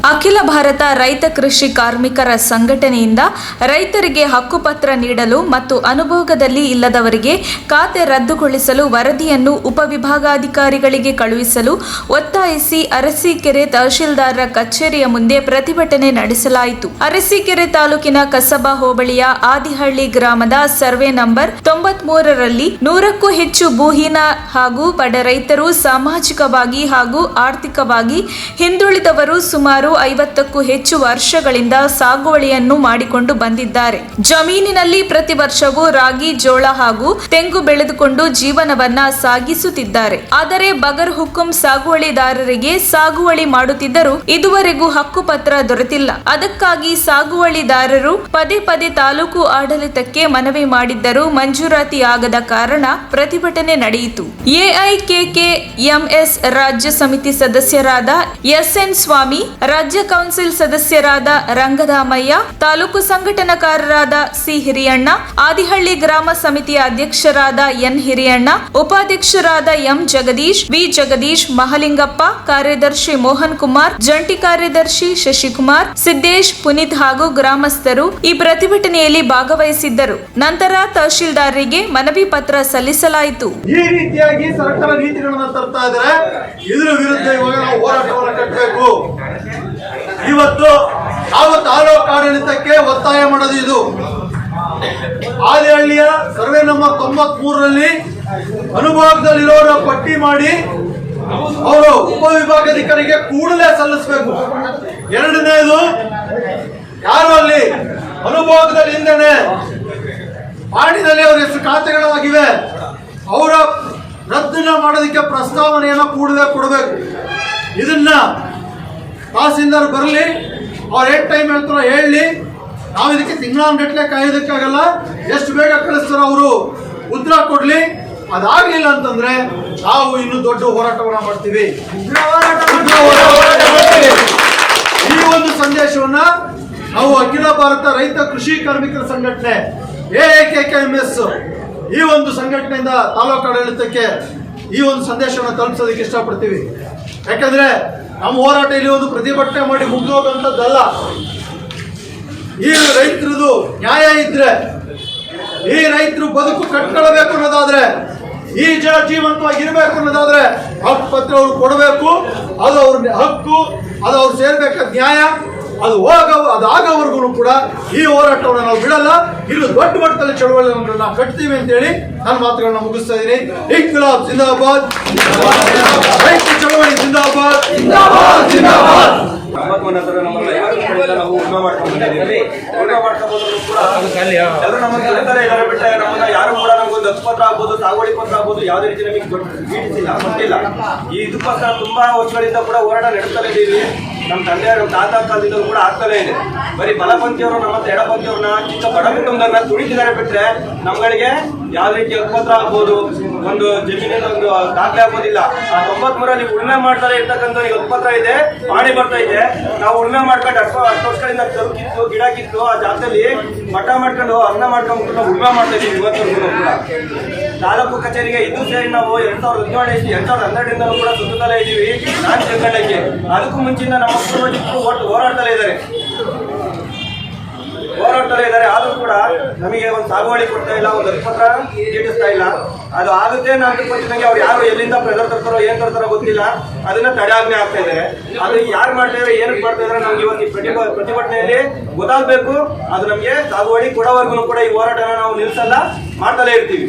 ಅಖಿಲ ಭಾರತ ರೈತ ಕೃಷಿ ಕಾರ್ಮಿಕರ ಸಂಘಟನೆಯಿಂದ ರೈತರಿಗೆ ಹಕ್ಕುಪತ್ರ ನೀಡಲು ಮತ್ತು ಅನುಭೋಗದಲ್ಲಿ ಇಲ್ಲದವರಿಗೆ ಖಾತೆ ರದ್ದುಗೊಳಿಸಲು ವರದಿಯನ್ನು ಉಪವಿಭಾಗಾಧಿಕಾರಿಗಳಿಗೆ ಕಳುಹಿಸಲು ಒತ್ತಾಯಿಸಿ ಅರಸೀಕೆರೆ ತಹಶೀಲ್ದಾರರ ಕಚೇರಿಯ ಮುಂದೆ ಪ್ರತಿಭಟನೆ ನಡೆಸಲಾಯಿತು. ಅರಸೀಕೆರೆ ತಾಲೂಕಿನ ಕಸಬಾ ಹೋಬಳಿಯ ಆದಿಹಳ್ಳಿ ಗ್ರಾಮದ ಸರ್ವೆ ನಂಬರ್ 93ರಲ್ಲಿ 100ಕ್ಕೂ ಹೆಚ್ಚು ಭೂಹೀನ ಹಾಗೂ ಬಡ ರೈತರು, ಸಾಮಾಜಿಕವಾಗಿ ಹಾಗೂ ಆರ್ಥಿಕವಾಗಿ ಹಿಂದುಳಿದವರು ಸುಮಾರು 50ಕ್ಕೂ ಹೆಚ್ಚು ವರ್ಷಗಳಿಂದ ಸಾಗುವಳಿಯನ್ನು ಮಾಡಿಕೊಂಡು ಬಂದಿದ್ದಾರೆ. ಜಮೀನಿನಲ್ಲಿ ಪ್ರತಿ ವರ್ಷವೂ ರಾಗಿ, ಜೋಳ ಹಾಗೂ ತೆಂಗು ಬೆಳೆದುಕೊಂಡು ಜೀವನವನ್ನ ಸಾಗಿಸುತ್ತಿದ್ದಾರೆ. ಆದರೆ ಬಗರ್ ಹುಕುಂ ಸಾಗುವಳಿದಾರರಿಗೆ ಸಾಗುವಳಿ ಮಾಡುತ್ತಿದ್ದರೂ ಇದುವರೆಗೂ ಹಕ್ಕುಪತ್ರ ದೊರೆತಿಲ್ಲ. ಅದಕ್ಕಾಗಿ ಸಾಗುವಳಿದಾರರು ಪದೇ ಪದೇ ತಾಲೂಕು ಆಡಳಿತಕ್ಕೆ ಮನವಿ ಮಾಡಿದ್ದರೂ ಮಂಜೂರಾತಿ ಆಗದ ಕಾರಣ ಪ್ರತಿಭಟನೆ ನಡೆಯಿತು. ಎಐಕೆಕೆಎಂಎಸ್ ರಾಜ್ಯ ಸಮಿತಿ ಸದಸ್ಯರಾದ ಎಸ್ಎನ್ ಸ್ವಾಮಿ, ರಾಜ್ಯ ಕೌನ್ಸಿಲ್ ಸದಸ್ಯರಾದ ರಂಗಧಾಮಯ್ಯ, ತಾಲೂಕು ಸಂಘಟನಾಕಾರರಾದ ಸಿ ಹಿರಿಯಣ್ಣ, ಆದಿಹಳ್ಳಿ ಗ್ರಾಮ ಸಮಿತಿಯ ಅಧ್ಯಕ್ಷರಾದ ಎನ್ ಹಿರಿಯಣ್ಣ, ಉಪಾಧ್ಯಕ್ಷರಾದ ಎಂ ಜಗದೀಶ್, ವಿ ಜಗದೀಶ್, ಮಹಲಿಂಗಪ್ಪ, ಕಾರ್ಯದರ್ಶಿ ಮೋಹನ್ ಕುಮಾರ್, ಜಂಟಿ ಕಾರ್ಯದರ್ಶಿ ಶಶಿಕುಮಾರ್, ಸಿದ್ದೇಶ್, ಪುನೀತ್ ಹಾಗೂ ಗ್ರಾಮಸ್ಥರು ಈ ಪ್ರತಿಭಟನೆಯಲ್ಲಿ ಭಾಗವಹಿಸಿದ್ದರು. ನಂತರ ತಹಶೀಲ್ದಾರರಿಗೆ ಮನವಿ ಪತ್ರ ಸಲ್ಲಿಸಲಾಯಿತು. ಈ ರೀತಿಯಾಗಿ ಸರ್ಕಾರ ನೀತಿಗಳನ್ನು ತರ್ತಾ ಇದ್ದಾರೆ. ಇದರ ವಿರುದ್ಧ ಇವಾಗ ನಾವು ಹೋರಾಟವನ್ನು ಕಟ್ಟಬೇಕು. ಇವತ್ತು ನಾವು ತಾಲೂಕು ಆಡಳಿತಕ್ಕೆ ಒತ್ತಾಯ ಮಾಡೋದು ಇದು. ಆದಿಹಳ್ಳಿಯ ಸರ್ವೆ ನಂಬರ್ 93ರಲ್ಲಿ ಅನುಭವದಲ್ಲಿರೋರ ಪಟ್ಟಿ ಮಾಡಿ ಅವರು ಉಪವಿಭಾಗಾಧಿಕಾರಿಗೆ ಕೂಡಲೇ ಸಲ್ಲಿಸಬೇಕು. ಎರಡನೇದು, ಯಾರು ಅಲ್ಲಿ ಅನುಭವದಲ್ಲಿ ಹಿಂದೆನೆ ಪಾಣಿನಲ್ಲಿ ಅವರ ಹೆಸರು ಖಾತೆಗಳಾಗಿವೆ, ಅವರ ರದ್ದನ್ನ ಮಾಡೋದಕ್ಕೆ ಪ್ರಸ್ತಾವನೆಯನ್ನು ಕೂಡಲೇ ಕೊಡಬೇಕು. ಇದನ್ನ ತಹಸೀಲ್ದಾರ್ ಬರಲಿ, ಅವ್ರು ಏಟ್ ಟೈಮ್ ಹೇಳ್ತಾರೋ ಹೇಳಿ. ನಾವು ಇದಕ್ಕೆ ತಿಂಗಳಾನ್ಗಟ್ಲೆ ಕಾಯೋದಕ್ಕಾಗಲ್ಲ. ಎಷ್ಟು ಬೇಗ ಕಳಿಸ್ತಾರೋ ಅವರು ಉತ್ತರ ಕೊಡ್ಲಿ. ಅದಾಗ್ಲಿಲ್ಲ ಅಂತಂದ್ರೆ ನಾವು ಇನ್ನು ದೊಡ್ಡ ಹೋರಾಟವನ್ನ ಮಾಡ್ತೀವಿ. ಈ ಒಂದು ಸಂದೇಶವನ್ನ ನಾವು ಅಖಿಲ ಭಾರತ ರೈತ ಕೃಷಿ ಕಾರ್ಮಿಕರ ಸಂಘಟನೆ ಎಐಕೆಕೆಎಂಎಸ್ ಈ ಒಂದು ಸಂಘಟನೆಯಿಂದ ತಾಲೂಕು ಆಡಳಿತಕ್ಕೆ ಈ ಒಂದು ಸಂದೇಶವನ್ನು ತಲುಪಿಸೋದಕ್ಕೆ ಇಷ್ಟಪಡ್ತೀವಿ. ಯಾಕಂದ್ರೆ ನಮ್ಮ ಹೋರಾಟ ಇಲ್ಲಿ ಒಂದು ಪ್ರತಿಭಟನೆ ಮಾಡಿ ಮುಗಿದೋದಂಥದ್ದಲ್ಲ. ಈ ರೈತರದು ನ್ಯಾಯ ಇದ್ರೆ, ಈ ರೈತರು ಬದುಕು ಕಟ್ಕೊಳ್ಬೇಕು ಅನ್ನೋದಾದ್ರೆ, ಈ ಜೀವಂತವಾಗಿ ಇರಬೇಕು ಅನ್ನೋದಾದ್ರೆ ಹಕ್ಕು ಪತ್ರ ಅವರು ಕೊಡಬೇಕು. ಅದು ಅವ್ರ ಹಕ್ಕು, ಅದು ಅವ್ರು ಸೇರ್ಬೇಕಾದ ನ್ಯಾಯ. ಅದಾಗವರೆಗೂ ಕೂಡ ಈ ಹೋರಾಟವನ್ನು ನಾವು ಬಿಡಲ್ಲ. ಇದು ದೊಡ್ಡ ಮಟ್ಟದಲ್ಲಿ ಚಳವಳಿಯನ್ನು ನಾವು ಕಟ್ತೀವಿ ಅಂತ ಹೇಳಿ ನನ್ನ ಮಾತುಗಳನ್ನ ಮುಗಿಸ್ತಾ ಇದ್ದೀನಿ. ಇನ್ಕ್ಲಾಬ್ ಜಿಂದಾಬಾದ್, ರೈತ ಚಳವಳಿ ಜಿಂದಾಬಾದ್, ಜಿಂದಾಬಾದ್, ಜಿಂದಾಬಾದ್. ನಾವು ಉದ್ಯೋಗ ಮಾಡ್ಕೊಂಡಿದ್ದೀವಿ. ಉದ್ಯೋಗ ಮಾಡ್ಕೊಂಡ್ರು ಕೂಡ ಎಲ್ಲರೂ ನಮ್ಮನ್ನು ಕರೀತಾರೆ ಇದ್ದಾರೆ ಬಿಟ್ಟರೆ ನಮ್ಮನ್ನ ಯಾರು ಕೂಡ ನಮಗೊಂದು ಹಕ್ಕುಪತ್ರ ಆಗ್ಬೋದು, ಸಾಗುವಳಿ ಪತ್ರ ಆಗ್ಬೋದು, ಯಾವುದೇ ರೀತಿ ನಮಗೆ ಗೊತ್ತಿಲ್ಲ. ಈ ಇದಕ್ಕೋಸ್ಕರ ತುಂಬಾ ವರ್ಷಗಳಿಂದ ಕೂಡ ಹೋರಾಟ ನಡೆಸ್ತಾ ಇದ್ದೀವಿ. ನಮ್ಮ ತಂದೆ, ನಮ್ಮ ತಾತ ಕಾಲದಿಂದ ಕೂಡ ಆಗ್ತಾನೆ ಇದೆ. ಬರೀ ಬಲಪಂಥಿಯವರು ನಮ್ಮ ಎಡಪಂಥಿಯವ್ರನ್ನ ಚಿಕ್ಕ ಬಡ ಕುಟುಂಬದನ್ನ ತುಳಿತಿದ್ದಾರೆ ಬಿಟ್ರೆ ನಮ್ಗಳಿಗೆ ಯಾವ ರೀತಿ ಹಕ್ಕುಪತ್ರ ಆಗ್ಬೋದು, ಒಂದು ಜಮೀನಿನ ಒಂದು ದಾಖಲೆ ಆಗೋದಿಲ್ಲ. ಆ 93ರಲ್ಲಿ ಉಳುಮೆ ಮಾಡ್ತಾರೆ ಇರ್ತಕ್ಕಂಥ ಈಗ ಹಕ್ಕುಪತ್ರ ಇದೆ, ಪಾಣಿ ಬರ್ತಾ ಇದೆ. ನಾವು ಉಳುಮೆ ಮಾಡ್ಕೊಂಡು 10 ವರ್ಷಗಳಿಂದ ಕಿತ್ತು ಗಿಡ ಕಿತ್ತು ಆ ಜಾಗದಲ್ಲಿ ಮಠ ಮಾಡ್ಕೊಂಡು ಅನ್ನ ಮಾಡ್ಕೊಂಡು ನಾವು ಉಳುಮೆ ಮಾಡ್ತಾ ಇದೀವಿ. ಇವತ್ತು ಕೂಡ ತಾಲೂಕು ಕಚೇರಿಗೆ ಇದು ಸೇರಿ ನಾವು 2012 ಕೂಡ ಸುತ್ತಲೇ ಇದ್ದೀವಿ. ನಾನು ತಿಳ್ಕೊಂಡಕ್ಕೆ ಅದಕ್ಕೂ ಮುಂಚಿನ ನಮ್ಮ ಹೋರಾಡ್ತಲೇ ಇದ್ದಾರೆ. ಆದ್ರೂ ಕೂಡ ನಮಗೆ ಒಂದು ಸಾಗುವಳಿ ಕೊಡ್ತಾ ಇಲ್ಲ, ಒಂದು ಹಕ್ಕುಪತ್ರ ನೀಡಿಸ್ತಾ ಇಲ್ಲ. ಅದು ಆಗುತ್ತೆ ನಾನು ಗೊತ್ತಿದ್ದಂಗೆ ಅವ್ರು ಯಾರು ಎಲ್ಲಿಂದ ಪ್ರೆಸರ್ ತರ್ತಾರೋ ಏನ್ ತರ್ತಾರೋ ಗೊತ್ತಿಲ್ಲ. ಅದನ್ನ ತಡೆಯಾಜ್ಞೆ ಆಗ್ತಾ ಇದ್ದಾರೆ. ಅದು ಯಾರು ಮಾಡ್ತಾ ಇದ್ದಾರೆ, ಏನಕ್ಕೆ ಮಾಡ್ತಾ ಇದ್ದಾರೆ ನಮ್ಗೆ ಇವತ್ತು ಪ್ರತಿಭಟನೆಯಲ್ಲಿ ಗೊತ್ತಾಗಬೇಕು. ಅದು ನಮಗೆ ಸಾಗುವಳಿ ಕೊಡೋವರೆಗೂ ಕೂಡ ಈ ಹೋರಾಟನ ನಾವು ನಿಲ್ಸಲ್ಲ, ಮಾಡ್ತಲೇ ಇರ್ತೀವಿ.